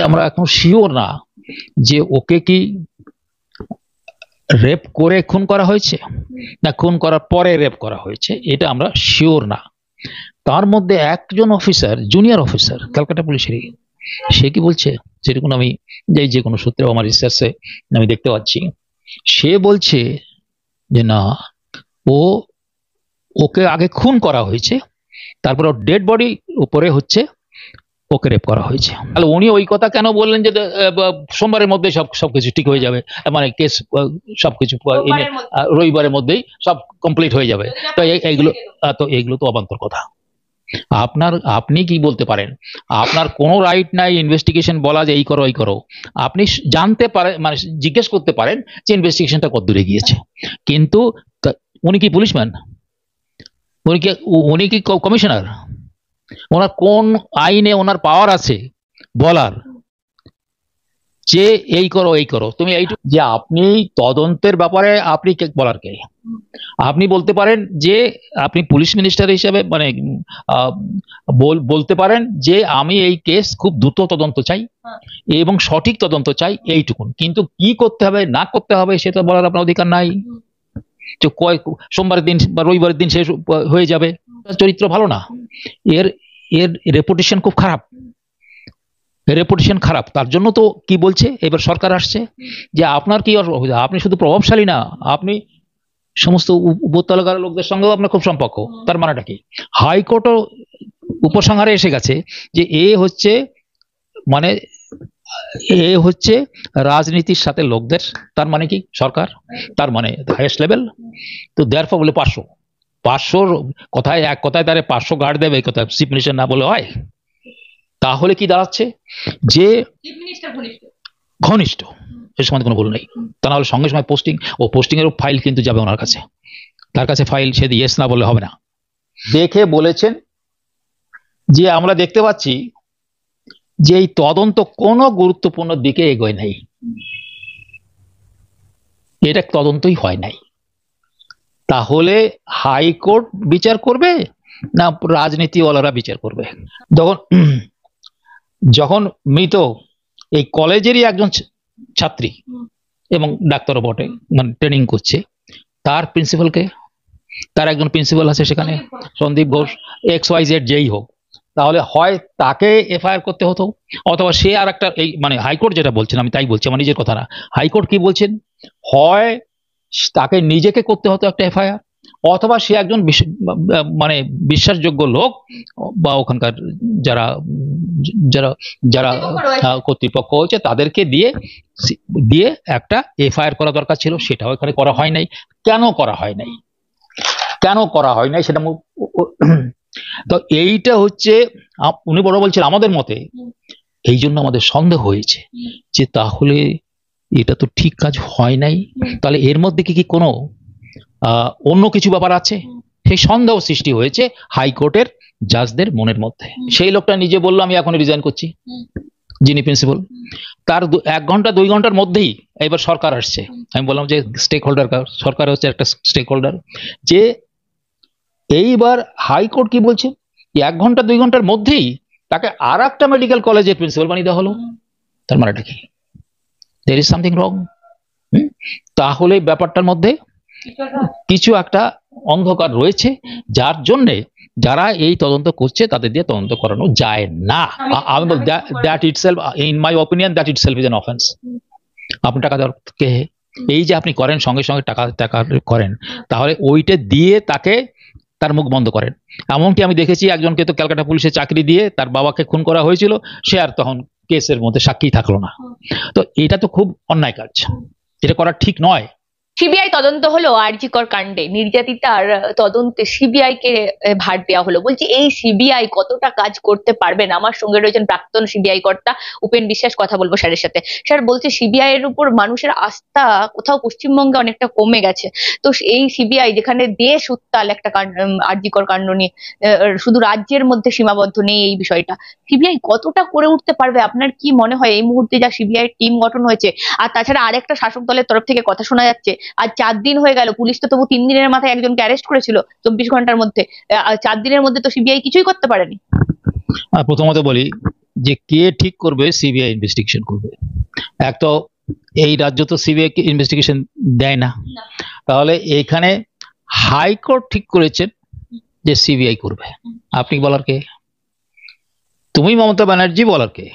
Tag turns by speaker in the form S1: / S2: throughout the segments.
S1: আমরা এখন শিওর না যে ওকে কি রেপ করে খুন করা হয়েছে না খুন করার পরে রেপ করা হয়েছে, এটা আমরা শিওর না। তার মধ্যে একজন অফিসার, জুনিয়র অফিসার ক্যালকাটা পুলিশেরই, সে কি বলছে, যেরকম আমি যে কোনো সূত্রে আমার রিসার্চে আমি দেখতে পাচ্ছি, সে বলছে যে না, ওকে আগে খুন করা হয়েছে, তারপর ওর ডেড বডি উপরে হচ্ছে ওকে রেপ করা হয়েছে। তাহলে উনি ওই কথা কেন বললেন যে সোমবারের মধ্যে সবকিছু ঠিক হয়ে যাবে, মানে কেস সবকিছু রবিবারের মধ্যেই সব কমপ্লিট হয়ে যাবে? তো এইগুলো তো অবান্তর কথা। আপনি কি বলতে পারেন? আপনার কোনো রাইট নাই ইনভেস্টিগেশন বলা যে এই করো এই করো। আপনি জানতে পারেন, মানে জিজ্ঞেস করতে পারেন যে ইনভেস্টিগেশনটা কত দূরে গিয়েছে। কিন্তু উনি কি পুলিশম্যান? উনি কি কমিশনার? ওনার কোন আইনে ওনার পাওয়ার আছে বলার যে এই করো এই করো? তুমি এইটুকু যে আপনি তদন্তের ব্যাপারে আপনি বলার কে? আপনি বলতে পারেন যে আপনি পুলিশ মিনিস্টার হিসেবে মানে বলতে পারেন যে আমি এই কেস খুব দ্রুত তদন্ত চাই এবং সঠিক তদন্ত চাই, এইটুকুন। কিন্তু কি করতে হবে না করতে হবে সেটা বলার আপনার অধিকার নাই। যে সোমবারের দিন বা রবিবারের দিন শেষ হয়ে যাবে, চরিত্র ভালো না, এর রেপুটেশন খুব খারাপ, রেপুটেশন খারাপ। তার জন্য তো কি বলছে এবার সরকার আসছে যে আপনার কি অসুবিধা, আপনি শুধু প্রভাবশালী না, আপনি সমস্ত উপত্যকার লোকদের সঙ্গেও আপনার খুব সম্পর্ক। তার মানেটা কি? হাইকোর্টও উপসংহারে এসে গেছে যে মানে এ হচ্ছে রাজনীতির সাথে লোকদের, তার মানে কি সরকার, তার মানে হাইয়েস্ট লেভেল। তো দেয়ারফর বলে 500 কথায় এক কথায় তারে 500 গার্ড দেবে, এই কথা চিফ মিনিস্টার না বলে হয়? তাহলে কি দাঁড়াচ্ছে যে ঘনিষ্ঠ, এর সময় কোনো ভুল নেই। তা নাহলে সঙ্গে সঙ্গে পোস্টিং এরও ফাইল কিন্তু যাবে ওনার কাছে, তার কাছে ফাইল সে ইয়েস না বলে হবে না। দেখে বলেছেন যে আমরা দেখতে পাচ্ছি যে এই তদন্ত কোনো গুরুত্বপূর্ণ দিকে এগোয় নাই, এটা তদন্তই হয় নাই। তাহলে হাইকোর্ট বিচার করবে না রাজনীতিওয়ালারা বিচার করবে? যখন মৃত এই কলেজেরই একজন ছাত্রী এবং ডাক্তারও বটে, মানে ট্রেনিং করছে, তার প্রিন্সিপালকে, তার একজন প্রিন্সিপাল আছে সেখানে, সন্দীপ ঘোষ, XYZ যেই হোক, তাহলে হয় তাকে এফআইআর করতে হতো, অথবা সে আর একটা, এই মানে হাইকোর্ট যেটা বলছেন, আমি তাই বলছি, আমার নিজের কথা না, হাইকোর্ট কি বলছেন, হয় তাকে নিজেকে করতে হতো একটা এফআইআর, অথবা সে একজন মানে বিশ্বাসযোগ্য লোক বা ওখানকার যারা যারা যারা কর্তৃপক্ষ হচ্ছে তাদেরকে দিয়ে একটা এফআইআর করা দরকার ছিল। সেটাও এখানে করা হয় নাই। কেন করা হয় নাই? সেটা তো এইটা হচ্ছে উনি বড় বলছেন আমাদের মতে, এই জন্য আমাদের সন্দেহ হয়েছে যে তাহলে এটা তো ঠিক কাজ হয় নাই, তাহলে এর মধ্যে কি কোনো অন্য কিছু ব্যাপার আছে? সেই সন্দেহ সৃষ্টি হয়েছে হাইকোর্টের জাজদের মনের মধ্যে। সেই লোকটা নিজে বললো আমি এখন রিজাইন করছি, যিনি প্রিন্সিপাল, তার 1 ঘন্টা 2 ঘন্টার মধ্যেই এবার সরকার আসছে। আমি বললাম যে স্টেক হোল্ডার, সরকার হচ্ছে একটা স্টেক হোল্ডার, যে এইবার হাইকোর্ট কি বলছে, 1 ঘন্টা 2 ঘন্টার মধ্যেই তাকে আর একটা মেডিকেল কলেজের প্রিন্সিপাল বানিয়ে দেওয়া হলো। তার মানেটা কি? there is something wrong। তাহলে ব্যাপারটার মধ্যে কিছু একটা অন্ধকার রয়েছে, যার জন্য যারা এই তদন্ত করছে তাদের দিয়ে তদন্ত করানো যায় না। আমি বল that itself, in my opinion, that itself is an offence. আপনি টাকা দেওয়ার কে? এই যে আপনি করেন, সঙ্গে সঙ্গে টাকা করেন, তাহলে ওইটা দিয়ে তাকে তার মুখ বন্ধ করেন। এমনকি আমি দেখেছি একজনকে তো ক্যালকাটা পুলিশে চাকরি দিয়ে তার বাবাকে খুন করা হয়েছিল, সে আর তখন কেসের মধ্যে সাক্ষী থাকলো না। তো এটা তো খুব অন্যায় কাজ, এটা করা ঠিক নয়।
S2: সিবিআই তদন্ত হলো আরজি কর কাণ্ডে, নির্যাতিতার তদন্তে সিবিআই কে ভার দেওয়া হলো। বলছি এই সিবিআই কতটা কাজ করতে পারবেন? আমার সঙ্গে রয়েছেন প্রাক্তন সিবিআই কর্তা উপেন বিশ্বাস, কথা বলবো স্যারের সাথে। স্যার, বলছে সিবিআই এর উপর মানুষের আস্থা কোথাও পশ্চিমবঙ্গে অনেকটা কমে গেছে। তো এই সিবিআই যেখানে দেশ উত্তাল একটা আরজি কর কাণ্ড নিয়ে, শুধু রাজ্যের মধ্যে সীমাবদ্ধ নেই এই বিষয়টা, সিবিআই কতটা করে উঠতে পারবে? আপনার কি মনে হয় এই মুহূর্তে যা সিবিআই টিম গঠন হয়েছে? আর তাছাড়া আরেকটা শাসক দলের তরফ থেকে কথা শোনা যাচ্ছে, আজ 4 দিন হয়ে গেল, পুলিশ তো তবু 3 দিনের মাথায় একজনকে অ্যারেস্ট করেছিল 24 ঘন্টার মধ্যে, 4 দিনের মধ্যে তো সিবিআই কিছুই করতে পারেনি।
S1: প্রথমত বলি যে কে ঠিক করবে সিবিআই ইনভেস্টিগেশন করবে। এক তো এই রাজ্য তো সিবিআই কে ইনভেস্টিগেশন দেয় না, তাহলে এখানে হাইকোর্ট ঠিক করেছেন যে সিবিআই করবে। আপনি বলার কে? তুমি মমতা ব্যানার্জি বলার কে?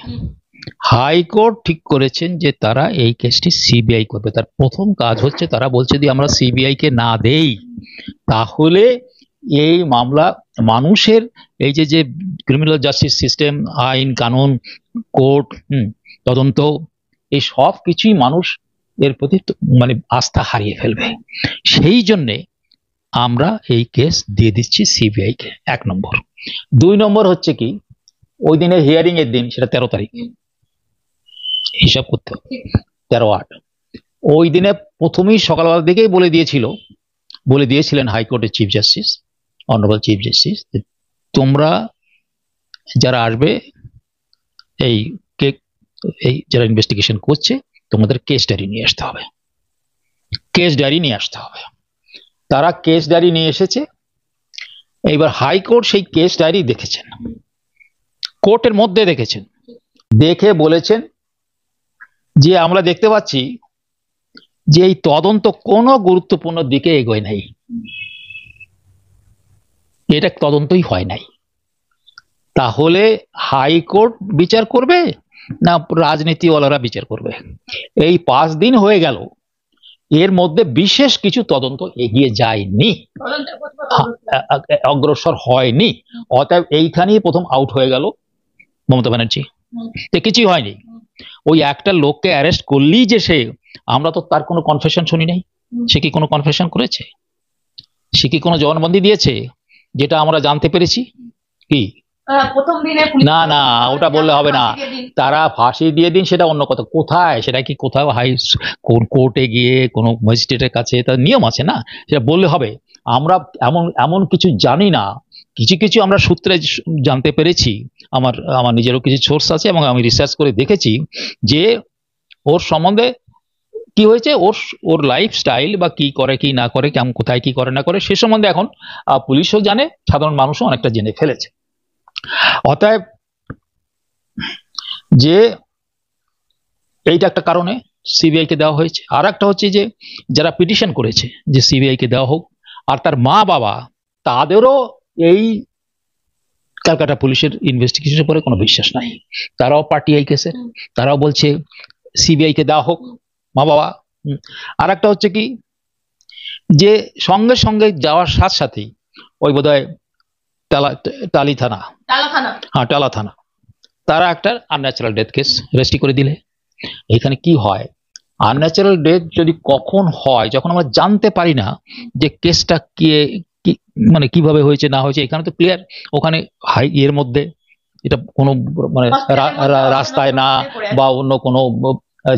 S1: হাইকোর্ট ঠিক করেছেন যে তারা এই কেসটি সিবিআই করবে। তার প্রথম কাজ হচ্ছে তারা বলছে যে আমরা সিবিআই কে না দেই তাহলে এই মামলা মানুষের এই যে যে ক্রিমিনাল জাস্টিস সিস্টেম, আইন কানুন, কোর্ট, তদন্ত, এই সব কিছুই মানুষ এর প্রতি মানে আস্থা হারিয়ে ফেলবে। সেই জন্যে আমরা এই কেস দিয়ে দিচ্ছি সিবিআই কে, 1 নম্বর। 2 নম্বর হচ্ছে কি, ওই দিনে হিয়ারিং এর দিন, সেটা 13 তারিখ, হিসাব করতে হবে 13/8। ওই দিনে প্রথমেই সকালবেলার দিকেই বলে দিয়েছিলেন হাইকোর্টের chief justice, honourable chief justice, তোমরা যারা আসবে এই যারা ইনভেস্টিগেশন করছে তোমাদের কেস ডায়েরি নিয়ে আসতে হবে, তারা কেস ডায়েরি নিয়ে এসেছে। এইবার হাইকোর্ট সেই কেস ডায়েরি দেখেছেন, কোর্টের মধ্যে দেখেছেন, দেখে বলেছেন যে আমরা দেখতে পাচ্ছি যে এই তদন্ত কোনো গুরুত্বপূর্ণ দিকে এগোয় নাই, এটা তদন্তই হয় নাই। তাহলে হাইকোর্ট বিচার করবে না রাজনীতিওয়ালারা বিচার করবে? এই 5 দিন হয়ে গেল, এর মধ্যে বিশেষ কিছু তদন্ত এগিয়ে যায়নি, অগ্রসর হয়নি। অতএব এইখানেই প্রথম আউট হয়ে গেল মমতা ব্যানার্জি, কিছুই হয়নি। ওই একটা লোককে অ্যারেস্ট করলেই যে আমরা তো তার কোনো কনফেশন শুনি নাই। সে কি কোনো কনফেশন করেছে? সে কি কোনো জবানবন্দি দিয়েছে যেটা আমরা জানতে পেরেছি? কি না না, ওটা বললে হবে না। তারা ফাঁসি দিয়ে দিন সেটা অন্য কথা, কোথায় সেটা কি কোথাও কোর্টে গিয়ে কোনো ম্যাজিস্ট্রেটের কাছে তার নিয়ম আছে না, সেটা বললে হবে। আমরা এমন কিছু জানি না, কিছু আমরা সূত্রে জানতে পেরেছি, আমার নিজেরও কিছু সোর্স আছে এবং আমি রিসার্চ করে দেখেছি যে ওর সম্বন্ধে কি হয়েছে, ওর লাইফস্টাইল বা কি করে কি না করে, কেমন কোথায় কি করে না করে সে সম্বন্ধে এখন পুলিশও জানে, সাধারণ মানুষও অনেকটা জেনে ফেলেছে। অতএব যে এইটা একটা কারণে সিবিআই কে দেওয়া হয়েছে। আর একটা হচ্ছে যে যারা পিটিশন করেছে যে সিবিআই কে দেওয়া হোক, আর তার মা বাবা, তাদেরও এই ক্যালকাটা পুলিশের ইনভেস্টিগেশনের পরে কোনো বিশ্বাস নাই। তারাও পার্টি এই কেসে, তারাও বলছে সিবিআই কে দেওয়া হোক, মা বাবা। আর একটা হচ্ছে কি যে সঙ্গে সঙ্গে যাওয়ার সাথে সাথেই ওই বোধহয় টালা থানা তারা একটা আনন্যাচারাল ডেথ কেস রেজিস্ট্রি করে দিলে। এখানে কি হয়, আনন্যাচারাল ডেথ যদি কখন হয়, যখন আমরা জানতে পারি না যে কেসটা মানে কিভাবে হয়েছে না হয়েছে। এখানে তো ক্লিয়ার, ওখানে এর মধ্যে এটা কোনো মানে রাস্তায় না বা অন্য কোনো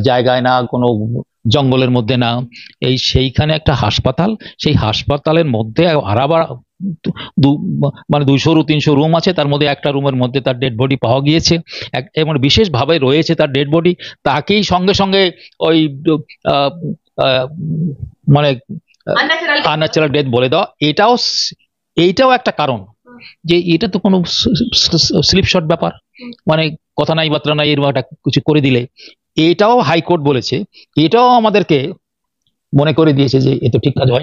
S1: জায়গায় না, কোনো জঙ্গলের মধ্যে না, সেইখানে একটা হাসপাতাল, সেই হাসপাতালের মধ্যে আর আবার মানে 200-300 রুম আছে, তার মধ্যে একটা রুমের মধ্যে তার ডেড বডি পাওয়া গিয়েছে এবং বিশেষভাবে রয়েছে তার ডেড বডি, তাকেই সঙ্গে সঙ্গে ওই মানে আনন্যাচারাল ডেথ বলে দেওয়া। এইটাও একটা কারণ যে এটা তো কোনো স্লিপশট ব্যাপার, মানে কথা নাই বার্তা নাই, এরকম একটা কিছু করে দিলে। এটাও হাইকোর্ট বলেছে, এটাও আমাদেরকে মনে করে দিয়েছে যে এ তো ঠিক কাজ হয়।